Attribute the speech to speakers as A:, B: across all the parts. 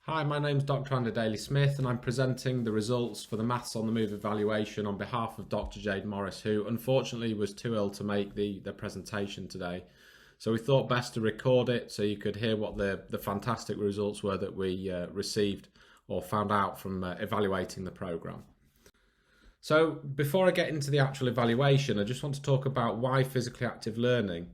A: Hi, my name's Dr. Andy Daly-Smith and I'm presenting the results for the Maths on the Move evaluation on behalf of Dr. Jade Morris, who unfortunately was too ill to make the presentation today. So we thought best to record it so you could hear what the fantastic results were that we received or found out from evaluating the programme. So before I get into the actual evaluation, I just want to talk about why physically active learning.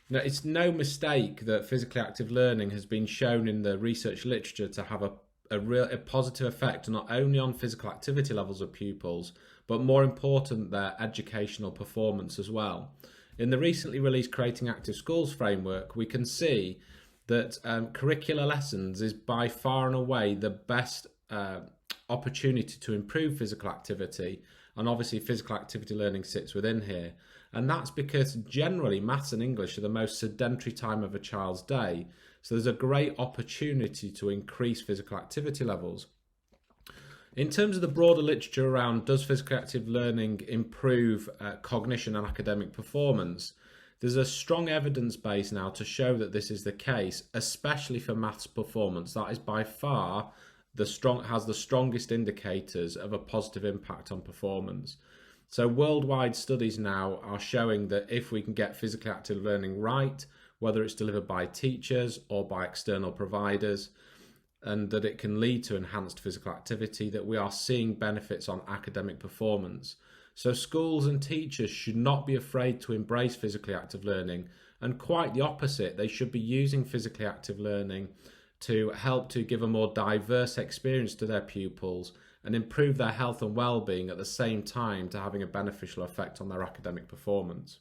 A: Now, it's no mistake that physically active learning has been shown in the research literature to have a positive effect not only on physical activity levels of pupils, but more important, their educational performance as well. In the recently released Creating Active Schools framework, we can see that curricular lessons is by far and away the best opportunity to improve physical activity, and obviously physical activity learning sits within here. And that's because generally maths and English are the most sedentary time of a child's day. So there's a great opportunity to increase physical activity levels. In terms of the broader literature around does physical active learning improve cognition and academic performance, there's a strong evidence base now to show that this is the case, especially for maths performance. That is by far has the strongest indicators of a positive impact on performance. So worldwide studies now are showing that if we can get physically active learning right, whether it's delivered by teachers or by external providers, and that it can lead to enhanced physical activity, that we are seeing benefits on academic performance. So schools and teachers should not be afraid to embrace physically active learning, and quite the opposite, they should be using physically active learning to help to give a more diverse experience to their pupils and improve their health and well-being at the same time to having a beneficial effect on their academic performance.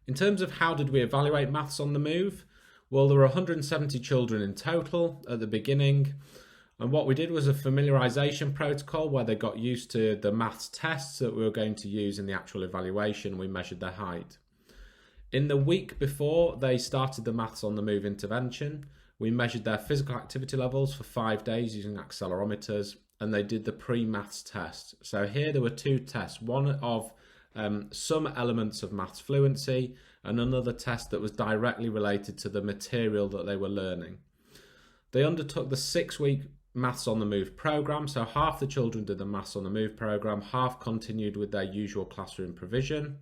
A: In terms of how did we evaluate Maths on the Move? Well, there were 170 children in total at the beginning, and what we did was a familiarisation protocol where they got used to the maths tests that we were going to use in the actual evaluation. We measured their height. In the week before they started the Maths on the Move intervention, we measured their physical activity levels for 5 days using accelerometers, and they did the pre-maths test. So here there were two tests, one of some elements of maths fluency and another test that was directly related to the material that they were learning. They undertook the 6-week Maths on the Move programme, so half the children did the Maths on the Move programme, half continued with their usual classroom provision.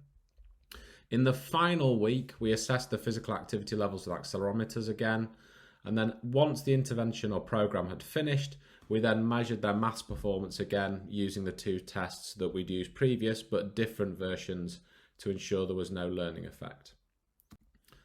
A: In the final week, we assessed the physical activity levels with accelerometers again. And then once the intervention or programme had finished, we then measured their maths performance again using the two tests that we'd used previous, but different versions to ensure there was no learning effect.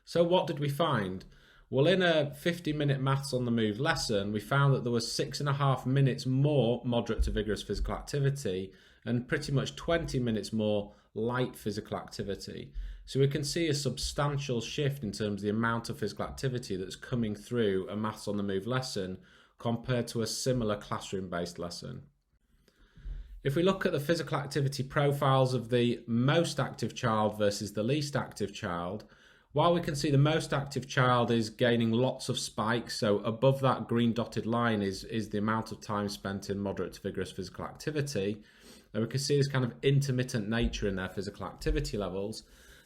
A: So what did we find? Well, in a 50-minute Maths on the Move lesson, we found that there was 6.5 minutes more moderate to vigorous physical activity and pretty much 20 minutes more light physical activity. So we can see a substantial shift in terms of the amount of physical activity that's coming through a Maths on the Move lesson compared to a similar classroom-based lesson. If we look at the physical activity profiles of the most active child versus the least active child, while we can see the most active child is gaining lots of spikes, so above that green dotted line is the amount of time spent in moderate to vigorous physical activity, and we can see this kind of intermittent nature in their physical activity levels.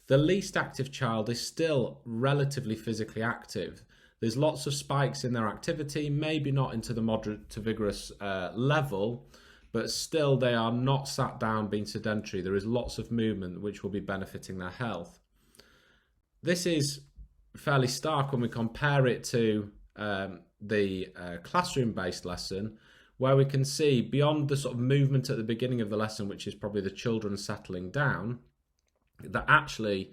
A: The least active child is still relatively physically active. There's lots of spikes in their activity, maybe not into the moderate to vigorous level, but still they are not sat down being sedentary. There is lots of movement which will be benefiting their health. This is fairly stark when we compare it to the classroom-based lesson, where we can see beyond the sort of movement at the beginning of the lesson, which is probably the children settling down, that actually,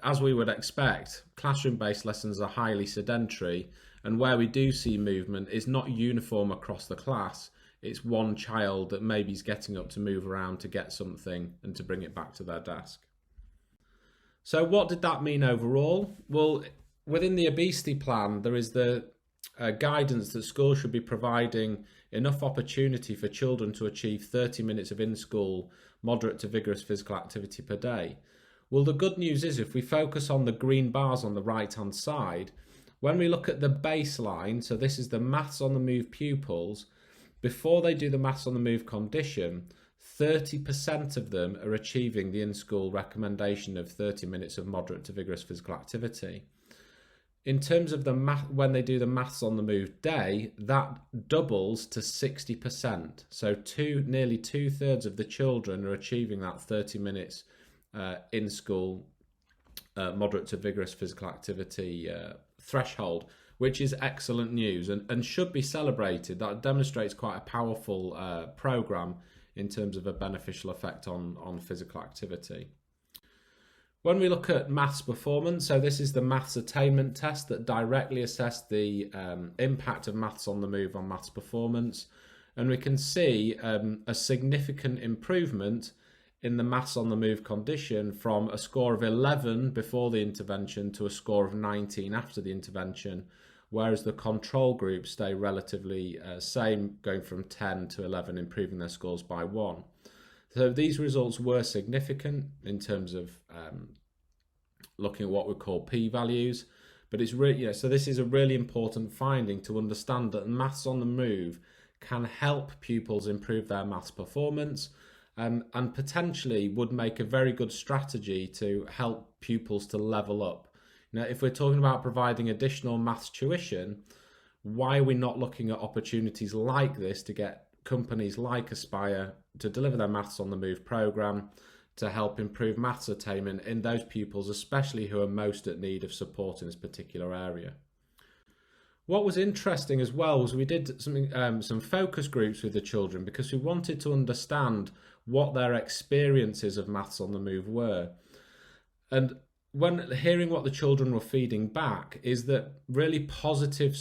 A: as we would expect, classroom-based lessons are highly sedentary, and where we do see movement is not uniform across the class. It's one child that maybe is getting up to move around to get something and to bring it back to their desk. So what did that mean overall? Well, within the obesity plan, there is the guidance that schools should be providing enough opportunity for children to achieve 30 minutes of in-school moderate to vigorous physical activity per day. Well, the good news is if we focus on the green bars on the right-hand side, when we look at the baseline, so this is the Maths on the Move pupils, before they do the Maths on the Move condition, 30% of them are achieving the in-school recommendation of 30 minutes of moderate to vigorous physical activity. In terms of the math, when they do the maths on the move day, that doubles to 60%. So nearly 2/3 of the children are achieving that 30 minutes in school moderate to vigorous physical activity threshold, which is excellent news and should be celebrated. That demonstrates quite a powerful program in terms of a beneficial effect on physical activity. When we look at maths performance, so this is the maths attainment test that directly assessed the impact of maths on the move on maths performance. And we can see a significant improvement in the maths on the move condition from a score of 11 before the intervention to a score of 19 after the intervention, whereas the control group stay relatively same, going from 10 to 11, improving their scores by 1. So these results were significant in terms of looking at what we call p-values, but it's really, so this is a really important finding to understand that maths on the move can help pupils improve their maths performance, and potentially would make a very good strategy to help pupils to level up. Now, if we're talking about providing additional maths tuition, why are we not looking at opportunities like this to get companies like Aspire to deliver their maths on the move program to help improve maths attainment in those pupils, especially who are most at need of support in this particular area? What was interesting as well was we did some focus groups with the children because we wanted to understand what their experiences of maths on the move were. And when hearing what the children were feeding back is that really positive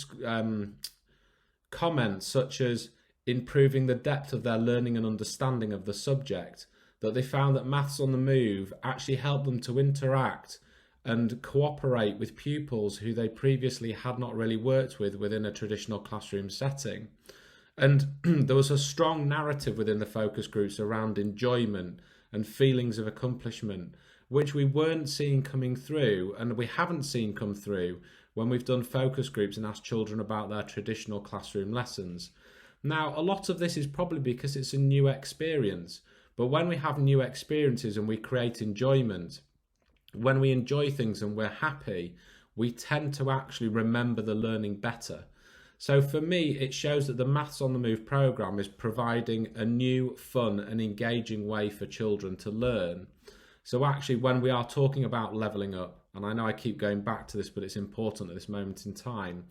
A: comments such as improving the depth of their learning and understanding of the subject, that they found that maths on the move actually helped them to interact and cooperate with pupils who they previously had not really worked with within a traditional classroom setting. And there was a strong narrative within the focus groups around enjoyment and feelings of accomplishment, which we weren't seeing coming through, and we haven't seen come through when we've done focus groups and asked children about their traditional classroom lessons. Now, a lot of this is probably because it's a new experience, but when we have new experiences and we create enjoyment, when we enjoy things and we're happy, we tend to actually remember the learning better. So for me, it shows that the Maths on the Move program is providing a new, fun and engaging way for children to learn. So actually, when we are talking about levelling up, and I know I keep going back to this, but it's important at this moment in time,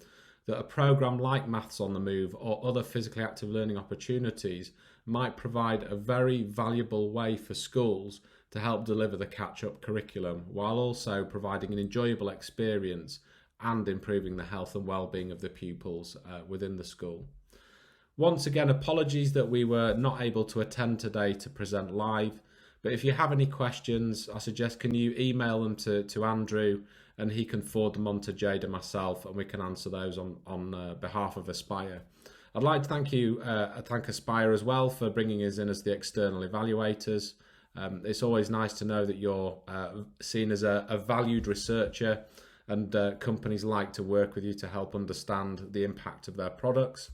A: that a program like Maths on the Move or other physically active learning opportunities might provide a very valuable way for schools to help deliver the catch-up curriculum, while also providing an enjoyable experience and improving the health and well-being of the pupils within the school. Once again, apologies that we were not able to attend today to present live, but if you have any questions, I suggest can you email them to Andrew, and he can forward them on to Jade and myself, and we can answer those on behalf of Aspire. I'd like to thank Aspire as well for bringing us in as the external evaluators. It's always nice to know that you're seen as a valued researcher, and companies like to work with you to help understand the impact of their products.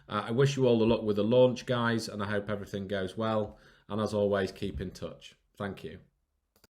A: I wish you all the luck with the launch, guys, and I hope everything goes well. And as always, keep in touch. Thank you.